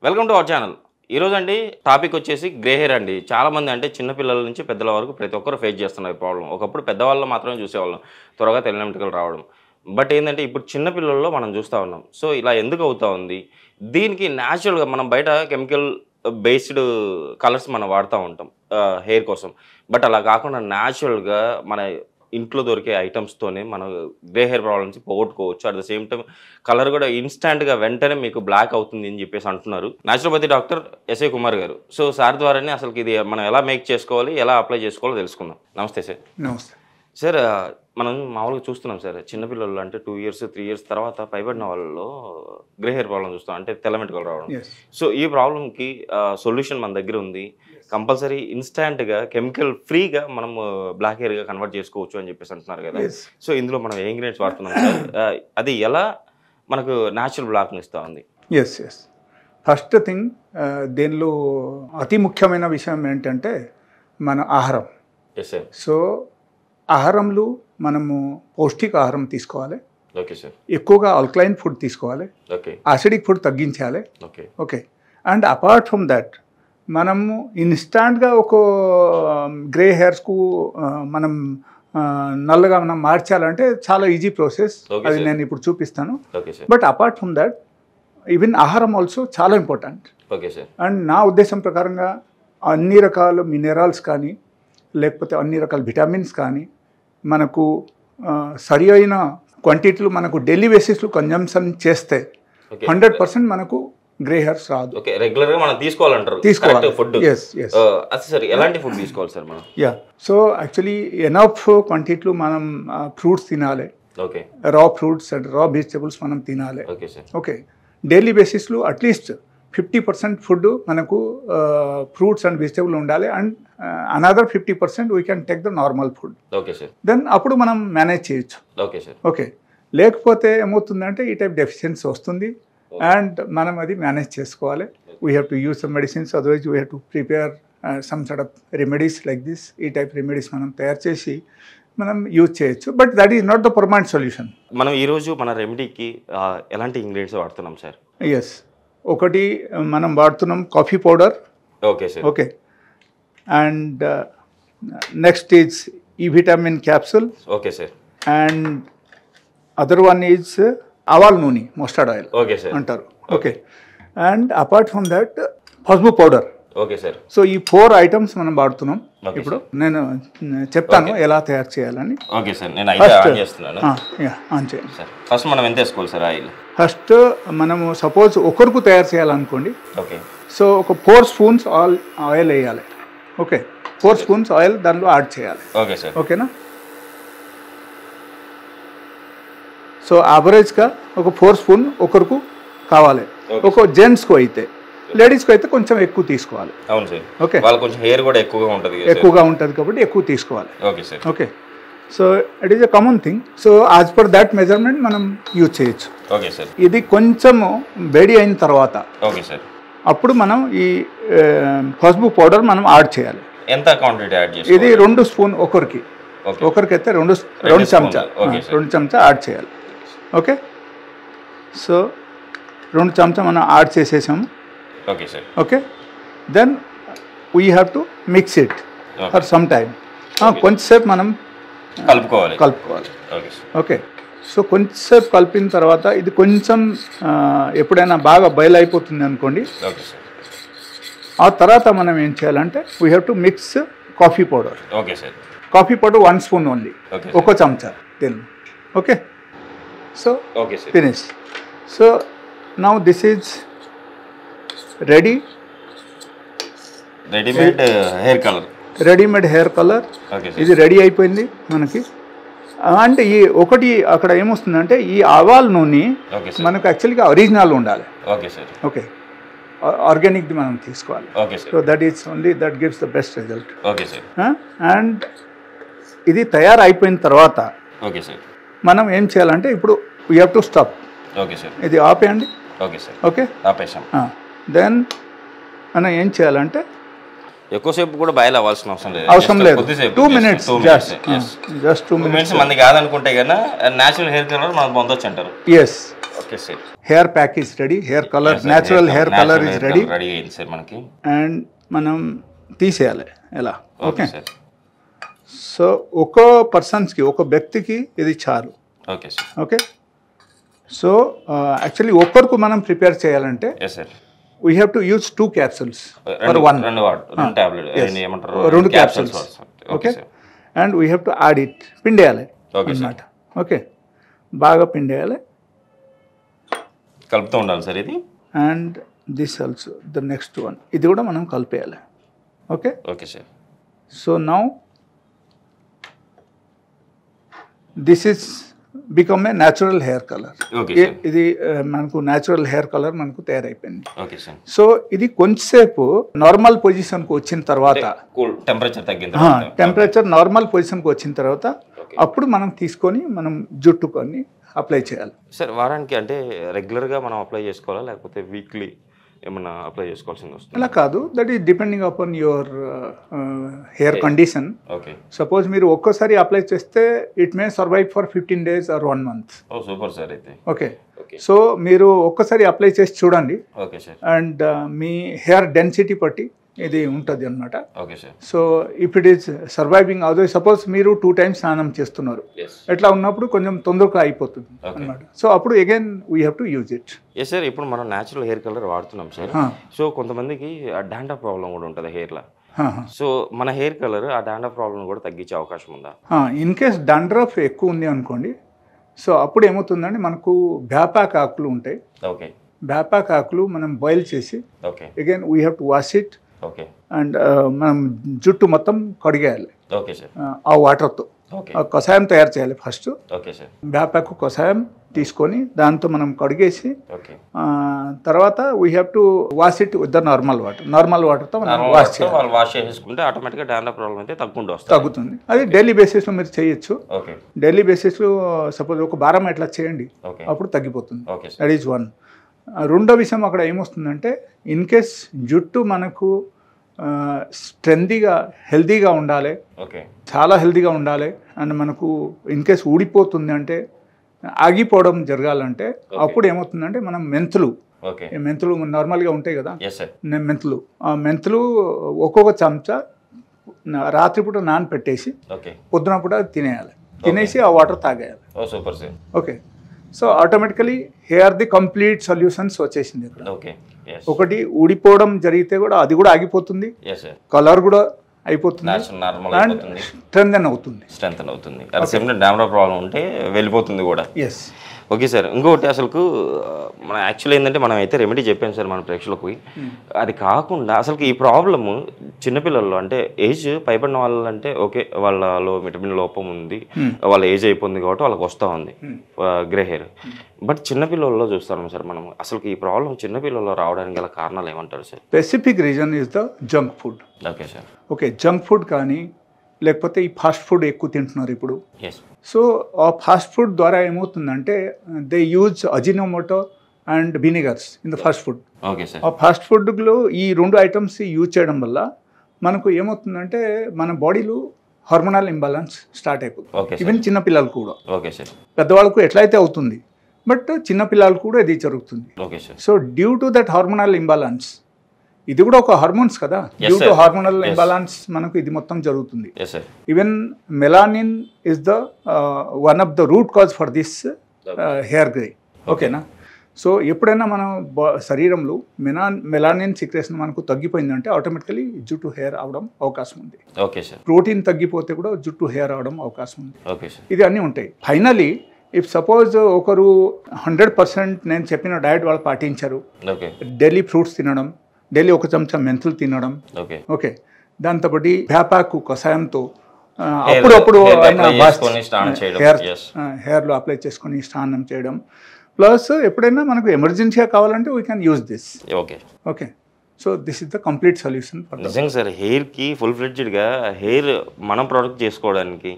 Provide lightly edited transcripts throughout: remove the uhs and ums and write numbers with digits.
Welcome to our channel. ఈరోజు అండి topic వచ్చేసి గ్రే హెయిర్ అండి. చాలామంది అంటే చిన్నపిల్లల నుంచి పెద్దల వరకు ప్రతి ఒక్కరు ఫేస్ చేస్తున్నారు ఈ ప్రాబ్లం. ఒకప్పుడు పెద్దవాళ్ళు మాత్రమే చూసేవాళ్ళం, త్వరగా తెల్ల వెంట్రుకలు రావడం. బట్ ఏంటంటే ఇప్పుడు చిన్నపిల్లల్లో మనం చూస్తూ ఉన్నాం. సో ఇలా ఎందుకు అవుతా ఉంది? దీనికి న్యాచురల్గా మనం బయట కెమికల్ బేస్డ్ కలర్స్ మనం వాడుతూ ఉంటాం హెయిర్ కోసం. బట్ అలా కాకుండా న్యాచురల్గా మన ఇంట్లో దొరికే ఐటమ్స్తోనే మనం గ్రే హెయిర్ ప్రాబ్లమ్స్ పోగొట్టుకోవచ్చు. At the same time colour కూడా ఇన్స్టాంట్గా వెంటనే మీకు బ్లాక్ అవుతుంది అని చెప్పేసి అంటున్నారు న్యాచురోపతి డాక్టర్ ఎస్ఐ కుమార్ గారు. సో సార్ ద్వారానే అసలు ఇది మనం ఎలా మేక్ చేసుకోవాలి, ఎలా అప్లై చేసుకోవాలో తెలుసుకుందాం. నమస్తే సార్. నమస్తే సార్. మనం మామూలుగా చూస్తున్నాం సార్, చిన్నపిల్లలు అంటే 2 years 3 years తర్వాత పైబడిన వాళ్ళలో గ్రే హెయిర్ ప్రాబ్లం చూస్తాం, అంటే తెల్ల వెంట్రుకలు రావడం. సో ఈ ప్రాబ్లంకి సొల్యూషన్ మన దగ్గర ఉంది. కంపల్సరీ ఇన్స్టాంట్గా కెమికల్ ఫ్రీగా మనం బ్లాక్ హెయిర్గా కన్వర్ట్ చేసుకోవచ్చు అని చెప్పేసి అంటున్నారు కదా. సో ఇందులో మనం ఏ ఇంగ్రీడియంట్స్ వాడుతున్నాం సార్, అది ఎలా మనకు న్యాచురల్ బ్లాక్ని ఇస్తూ ఉంది? ఎస్ ఫస్ట్ థింగ్ దీనిలో అతి ముఖ్యమైన విషయం ఏంటంటే మన ఆహారం. Yes sir. సో ఆహారంలో మనము పౌష్టిక ఆహారం తీసుకోవాలి. Okay sir. ఎక్కువగా ఆల్కలైన్ ఫుడ్ తీసుకోవాలి. ఓకే. యాసిడిక్ ఫుడ్ తగ్గించాలి. Okay. Okay. And apart from that మనము ఇన్స్టాంట్గా ఒక గ్రే హెయిర్స్కు మనం నల్లగా మనం మార్చాలంటే చాలా ఈజీ ప్రాసెస్. అది నేను ఇప్పుడు చూపిస్తాను. But apart from that even ఆహారం ఆల్సో చాలా ఇంపార్టెంట్. Okay sir. అండ్ నా ఉద్దేశం ప్రకారంగా అన్ని రకాల మినరల్స్ కానీ లేకపోతే అన్ని రకాల విటమిన్స్ కానీ మనకు సరి అయిన క్వాంటిటీలు మనకు డైలీ బేసిస్లో కన్జంప్షన్ చేస్తే 100% మనకు గ్రే హెయిర్స్ రాదు. ఓకే. రెగ్యులర్గా మనం తీసుకోవాలంటారు. తీసుకోవాలి ఫుడ్. అది సార్ ఎలాంటి ఫుడ్ తీసుకోవాలి సార్ మనం? సో యాక్చువల్లీ ఎనఫ్ క్వాంటిటీలో మనం ఫ్రూట్స్ తినాలి. ఓకే. రా ఫ్రూట్స్ అండ్ రా వెజిటబుల్స్ మనం తినాలి. Okay sir. ఓకే. డైలీ బేసిస్లో అట్లీస్ట్ 50% ఫుడ్ మనకు ఫ్రూట్స్ అండ్ వెజిటబుల్ ఉండాలి. And another 50% we can take the normal food. Okay sir. Then అప్పుడు మనం మేనేజ్ చేయొచ్చు. Okay sir. ఓకే. లేకపోతే ఏమవుతుందంటే ఈ టైప్ డెఫిషియన్సీ వస్తుంది అండ్ మనం అది మేనేజ్ చేసుకోవాలి. We have to use some medicines, otherwise we have to prepare some sort of remedies like this. ఈ టైప్ రెమెడీస్ మనం తయారు చేసి మనం యూజ్ చేయొచ్చు. But that is not the permanent solution. మనం ఈరోజు మన రెమెడీకి ఎలాంటి ఇంగ్రీడియంట్స్ వాడుతున్నాం సార్? ఎస్, ఒకటి మనం వాడుతున్నాం coffee powder. Okay sir. Okay. And next is ఈ vitamin capsule. Okay sir. And other one is ఆవాల్ నూనె, మస్టర్డ్ ఆయిల్ ఓకే సార్ అంటారు. Okay. And apart from that పసుపు పౌడర్. Okay sir. సో ఈ 4 items మనం వాడుతున్నాం. ఇప్పుడు నేను చెప్తాను ఎలా తయారు చేయాలని. Okay sir. నేను అయితే ఆన్ చేస్తున్నాను. ఆన్ చేయండి సార్. ఫస్ట్ మనం ఎంత వేసుకోవాలి సార్ ఆయిల్? ఫస్ట్ మనము సపోజ్ ఒకరికి తయారు చేయాలనుకోండి. ఓకే. సో ఒక 4 స్పూన్స్ ఆయిల్ వేయాలి. ఓకే. 4 స్పూన్స్ ఆయిల్ దానిలో యాడ్ చేయాలి. Okay sir. ఓకేనా? సో యావరేజ్గా ఒక 4 స్పూన్ ఒకరికి కావాలి. ఒక జెంట్స్కు అయితే, లేడీస్కి అయితే కొంచెం ఎక్కువ తీసుకోవాలి. అవును సార్. ఓకే. వాళ్ళ కొంచెం హెయిర్ కూడా ఎక్కువగా ఉంటుంది కాబట్టి ఎక్కువ తీసుకోవాలి. Okay sir. Okay. So it is a common thing. So as per that measurement మనం యూజ్ చేయొచ్చు. Okay sir. ఇది కొంచెము వేడి అయిన తర్వాత ఓకే సార్ అప్పుడు మనం ఈ పసుపు పౌడర్ మనం యాడ్ చేయాలి. ఎంత క్వాంటిటీ యాడ్ చేయాలి? ఇది 2 స్పూన్ ఒకరికి అయితే 2 చెంచా యాడ్ చేయాలి. ఓకే. సో 2 చెంచా మనం యాడ్ చేసేసాము. Okay sir. Okay. Then we have to mix it for some time. కొంచెంసేపు మనం కలుపుకోవాలి. ఓకే. సో కొంచెంసేపు కలిపిన తర్వాత ఇది కొంచెం ఎప్పుడైనా బాగా బాయిల్ అయిపోతుంది అనుకోండి. ఆ తర్వాత మనం ఏం చేయాలంటే we have to mix coffee powder. Okay sir. Coffee powder 1 spoon only, ఒక చెంచా తెలు. Okay. So finish. So now this is readymade hair colour. ఇది రెడీ అయిపోయింది మనకి. అంటే ఈ ఒకటి అక్కడ ఏమొస్తుందంటే ఈ ఆవాల్ నూనె మనకు యాక్చువల్గా ఒరిజినల్ ఉండాలి. ఓకే. ఆర్గానిక్ది మనం తీసుకోవాలి. So that is only that gives the best result. And ఇది తయారు అయిపోయిన తర్వాత మనం ఏం చేయాలంటే ఇప్పుడు వీ హ్యావ్ టు స్టాప్. ఇది ఆపేయండి. ఓకే. దెన్ మనం ఏం చేయాలంటే ఎక్కువసేపు కూడా బాయిల్ అవ్వాల్సిన అవసరం లేదు. 2 minutes జస్ట్ 2 minutes. మంది కాదనుకుంటే కన్నా న్యాచురల్ హెయిర్ కలర్ మనం పొందొచ్చు అంటారు. Yes. Hair pack is ready, hair colour natural hair colour is ready. మనకి అండ్ మనం తీసేయాలి ఎలా. ఓకే, సో ఒక పర్సన్స్కి, ఒక వ్యక్తికి ఇది చాలు. Okay sir. Okay, so actually ఒక్కరికి మనం ప్రిపేర్ చేయాలంటే we have to use 2 capsules for 1. 2 capsules. Okay, and we have to add it, పిండేయాలి అన్నమాట. ఓకే, బాగా పిండేయాలి, కలుపుతూ ఉండాలి సార్ ఇది. And this also the next one, ఇది కూడా మనం కలిపేయాలి. Okay okay sir. So now this is become a natural hair colour. ఇది మనకు న్యాచురల్ హెయిర్ కలర్ మనకు తయారైపోయింది. సో ఇది కొంచెంసేపు నార్మల్ పొజిషన్కి వచ్చిన తర్వాత, టెంపరేచర్ నార్మల్ పొజిషన్కి వచ్చిన తర్వాత అప్పుడు మనం తీసుకొని మనం జుట్టుకొని అప్లై చేయాలి. సార్ వారానికి అంటే రెగ్యులర్గా మనం అప్లై చేసుకోవాలా, లేకపోతే వీక్లీ ఏమన్నా అప్లై చేసుకోవాల్సింది వస్తుంది? అలా కాదు, that is depending upon your hair condition. Okay, suppose మీరు ఒక్కసారి అప్లై చేస్తే it may survive for 15 days or 1 month. Oh super sir అయితే. ఓకే, సో మీరు ఒక్కసారి అప్లై చేసి చూడండి. Okay sir. అండ్ మీ హెయిర్ డెన్సిటీ బట్టి ఇది ఉంటుంది అనమాట. Okay sir. So if it is surviving, అదే సపోజ్ మీరు 2 times స్నానం చేస్తున్నారు, ఎట్లా ఉన్నప్పుడు కొంచెం తొందరగా అయిపోతుంది అనమాట. సో అప్పుడు again we have to use it. Yes sir. ఇప్పుడు మనం న్యాచురల్ హెయిర్ కలర్ వాడుతున్నాం సార్. సో కొంతమందికి డాండ్రఫ్ ప్రాబ్లం కూడా ఉంటుంది హెయిర్లో. సో మన హెయిర్ కలర్ ఆ డాండ్రఫ్ ప్రాబ్లం కూడా తగ్గించే అవకాశం ఉందా? ఇన్ కేస్ డాండ్రఫ్ ఎక్కువ ఉంది అనుకోండి, సో అప్పుడు ఏమవుతుందండి, మనకు బ్యాపాక్ ఆకులు ఉంటాయి. ఓకే, బ్యాపాక్ ఆకులు మనం బాయిల్ చేసి again we have to wash it. Okay, and మనం జుట్టు మొత్తం కడిగేయాలి. Okay sir. ఆ వాటర్తో కషాయం తయారు చేయాలి ఫస్ట్. Okay sir. బ్యాపాక్ కషాయం తీసుకొని దాంతో మనం కడిగేసి ఓకే, తర్వాత we have to wash it with the normal water. Normal వాటర్తో మనం వాష్ చేయాలి. వాష్ చేసేసుకుంటే ఆటోమేటిక్గా డాండ్రఫ్ ప్రాబ్లం అయితే తగ్గుతుంది. అది డైలీ బేసిస్లో మీరు చేయొచ్చు. ఓకే, డైలీ బేసిస్లో సపోజ్ ఒక వారం ఎట్లా చేయండి, అప్పుడు తగ్గిపోతుంది. That is one. రెండో విషయం అక్కడ ఏమొస్తుందంటే, ఇన్ కేస్ జుట్టు మనకు స్ట్రెంతీగా హెల్తీగా ఉండాలి, చాలా హెల్తీగా ఉండాలి, అండ్ మనకు ఇన్ కేస్ ఊడిపోతుంది అంటే, ఆగిపోవడం జరగాలంటే అప్పుడు ఏమవుతుందంటే మనం మెంతులు నార్మల్గా ఉంటాయి కదా, మెంతులు ఒక్కొక్క చెంచా రాత్రిపూట నానపెట్టేసి పొద్దునపూట తినేయాలి. తినేసి ఆ వాటర్ తాగేయాలి. Okay, so automatically hair the complete solutions వచ్చేసింది ఇక్కడ. ఒకటి ఊడిపోవడం జరిగితే కూడా అది కూడా ఆగిపోతుంది, కలర్ కూడా అయిపోతుంది, స్ట్రెంథెన్ అవుతుంది. డాండ్రఫ్ ప్రాబ్లం ఉంటే వెళ్ళిపోతుంది కూడా. ఎస్. Okay sir. ఇంకొకటి అసలుకు మన యాక్చువల్లీ ఏంటంటే మనం అయితే రెమెడీ చెప్పాను సార్ మన ప్రేక్షకులకు. అది కాకుండా అసలు ఈ ప్రాబ్లము చిన్నపిల్లల్లో అంటే ఏజ్ పైబడిన వాళ్ళంటే ఓకే వాళ్ళలో విటమిన్ లోపం ఉంది, వాళ్ళ ఏజ్ అయిపోయింది కాబట్టి వాళ్ళకి వస్తూ ఉంది గ్రే హెయిర్. బట్ చిన్నపిల్లల్లో చూస్తాం సార్ మనం. అసలు ఈ ప్రాబ్లం చిన్నపిల్లల్లో రావడానికి గల కారణాలు ఏమంటారు sir? Specific reason is the junk food. Okay sir. Okay, junk food కానీ లేకపోతే ఈ ఫాస్ట్ ఫుడ్ ఎక్కువ తింటున్నారు ఇప్పుడు. సో ఆ ఫాస్ట్ ఫుడ్ ద్వారా ఏమవుతుందంటే they use Ajinomoto and vinegars in the fast food. ఆ ఫాస్ట్ ఫుడ్లో ఈ 2 ఐటమ్స్ యూజ్ చేయడం వల్ల మనకు ఏమవుతుందంటే మన బాడీలో హార్మోనల్ ఇంబాలెన్స్ స్టార్ట్ అయిపోతుంది. ఈవెన్ చిన్నపిల్లలు కూడా, పెద్దవాళ్ళకు ఎట్లయితే అవుతుంది, బట్ చిన్నపిల్లలు కూడా ఇది జరుగుతుంది. So due to that hormonal imbalance, ఇది కూడా ఒక హార్మోన్స్ కదా, డ్యూ టు హార్మోనల్ ఇంబాలెన్స్ మనకు ఇది మొత్తం జరుగుతుంది. Even melanin is the one of the root cause for this hair grey. ఓకేనా? సో ఎప్పుడైనా మనం శరీరంలో మెలానిన్ సిక్రేషన్ మనకు తగ్గిపోయిందంటే ఆటోమేటికలీ జుట్టు హెయిర్ అవడం అవకాశం ఉంది. ప్రోటీన్ తగ్గిపోతే కూడా జుట్టు హెయిర్ అవడం అవకాశం ఉంది. ఇది అన్నీ ఉంటాయి. ఫైనలీ ఇఫ్ సపోజ్ ఒకరు 100% నేను చెప్పిన డయట్ వాళ్ళు పాటించారు, డైలీ ఫ్రూట్స్ తినడం, డైలీ ఒక చెంచా మెంతులు తినడం, ఓకే, దాంతోపాటు వేపాకు కషాయంతో అప్పుడప్పుడు హెయిర్లో అప్లై చేసుకొని స్నానం చేయడం, ప్లస్ ఎప్పుడైనా మనకు ఎమర్జెన్సీగా కావాలంటే we can use this. Okay, so this is the complete solution. నిజంగా సార్, హెయిర్కి ఫుల్ ఫ్లెడ్జ్డ్గా హెయిర్ మనం ప్రొడక్ట్ చేసుకోవడానికి,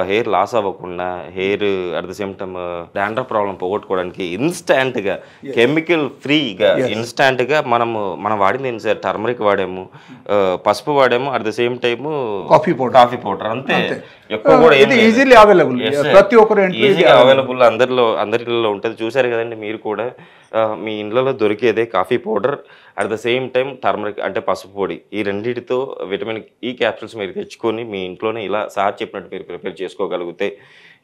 హెయిర్ లాస్ అవ్వకుండా, hair at the same time dandruff problem పోగొట్టుకోవడానికి ఇన్స్టాంట్గా కెమికల్ ఫ్రీగా ఇన్స్టాంట్గా మనం వాడింది ఏంటి సార్? టర్మరిక్ వాడాము, పసుపు వాడాము, at the same time coffee powder అంతే. ఎక్కువ కూడా ఇది ఈజీలీ అవైలబుల్, ప్రతి ఒక్కరు ఈజీగా అవైలబుల్ అందరిలో ఉంటుంది. చూసారు కదండి మీరు కూడా, మీ ఇండ్లలో దొరికేదే coffee powder, at the same time turmeric అంటే పసుపు పొడి, ఈ రెండింటితో విటమిన్ ఈ క్యాప్సూల్స్ మీరు తెచ్చుకొని మీ ఇంట్లోనే ఇలా సార్ చెప్పినట్టు మీరు ప్రిపేర్ చేసుకోగలిగితే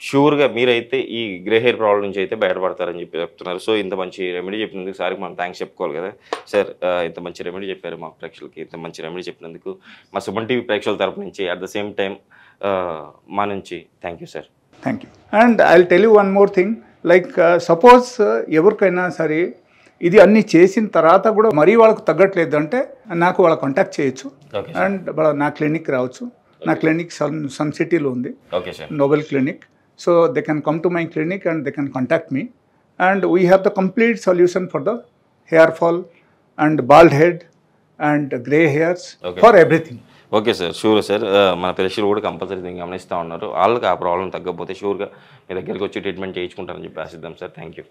షూర్గా మీరైతే ఈ గ్రే హెయిర్ ప్రాబ్లం నుంచి అయితే బయటపడతారని చెప్పి చెప్తున్నారు. సో ఇంత మంచి రెమెడీ చెప్పినందుకు సార్కి మనం థ్యాంక్స్ చెప్పుకోవాలి కదా సార్. ఇంత మంచి రెమెడీ చెప్పారు మా ప్రేక్షకులకి, ఇంత మంచి రెమెడీ చెప్పినందుకు మా సుమన్ టీవీ ప్రేక్షకుల తరపు నుంచి, అట్ ద సేమ్ టైం మా నుంచి thank you sir. Thank you. And I will tell you one more thing, like suppose ఎవరికైనా సరే ఇది అన్ని చేసిన తర్వాత కూడా మరీ వాళ్ళకు తగ్గట్లేదు అంటే నాకు వాళ్ళ కాంటాక్ట్ చేయొచ్చు అండ్ నా క్లినిక్ రావచ్చు. నా క్లినిక్ సన్ సిటీలో ఉంది, Nobel clinic. So they can come to my clinic and they can contact me and we have the complete solution for the hair fall and bald head and grey hairs for everything. Okay sir, sure sir. మన ప్రేక్షకులు కూడా compulsory దీన్ని గమనిస్తూ ఉన్నారు. వాళ్ళకి ఆ problem తగ్గకపోతే షూర్గా మీ దగ్గరికి వచ్చి ట్రీట్మెంట్ చేయించుకుంటారని చెప్పి ఆశిద్దాం సార్. Thank you.